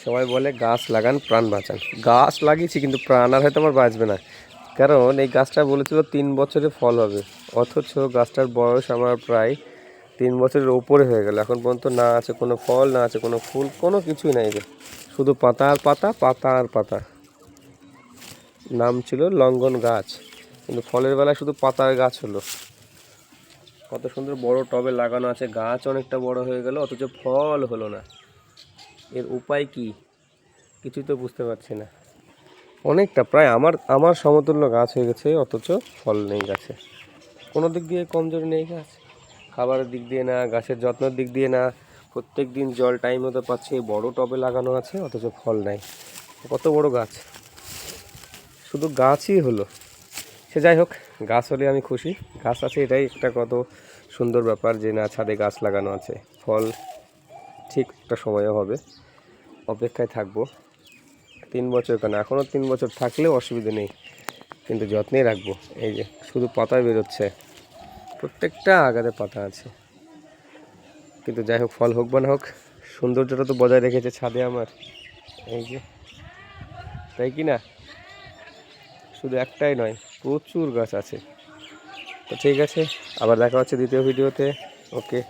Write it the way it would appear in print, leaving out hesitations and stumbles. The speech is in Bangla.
সবাই বলে গাছ লাগান প্রাণ বাঁচান। গাছ লাগিয়েছি কিন্তু প্রাণ আর হয়তো আমার বাঁচবে না, কারণ এই গাছটা বলেছিল 3 বছরে ফল হবে, অথচ গাছটার বয়স আমার প্রায় 3 বছরের ওপরে হয়ে গেল। এখন পর্যন্ত না আছে কোনো ফল, না আছে কোনো ফুল, কোনো কিছুই নাই রে, শুধু পাতা আর পাতা, পাতা আর পাতা। নাম ছিল লঙ্ঘন গাছ, কিন্তু ফলের বেলায় শুধু পাতার গাছ হলো। কত সুন্দর বড় টবে লাগানো আছে, গাছ অনেকটা বড় হয়ে গেল, অথচ ফল হলো না। এর উপায় কি কিছুই তো বুঝতে পারছি না। অনেকটা প্রায় আমার আমার সমতুল্য গাছ হয়ে গেছে, অথচ ফল নেই গাছে। কোনো দিক দিয়ে কমজোরি নেই গাছ, খাবারের দিক দিয়ে না, গাছের যত্নের দিক দিয়ে না। প্রত্যেক দিন জল টাইম মতো পাচ্ছে, বড় টবে লাগানো আছে, অথচ ফল নাই। কত বড় গাছ, শুধু গাছই হলো। সে যাই হোক, গাছ হলে আমি খুশি। গাছ আছে এটাই একটা কত সুন্দর ব্যাপার, যে না ছাদে গাছ লাগানো আছে। ফল ঠিক একটা সময়ও হবে, অপেক্ষায় থাকবো। 3 বছর কেন, এখনও 3 বছর থাকলেও অসুবিধা নেই, কিন্তু যত্নেই রাখবো। এই যে শুধু পাতা বেরোচ্ছে, প্রত্যেকটা আগাতে পাতা আছে, কিন্তু যাই হোক, ফল হোক বা না হোক, সৌন্দর্যটা তো বজায় রেখেছে ছাদে আমার। এই যে, তাই কি না? শুধু একটাই নয়, প্রচুর গাছ আছে। তো ঠিক আছে, আবার দেখা হচ্ছে দ্বিতীয় ভিডিওতে। ওকে।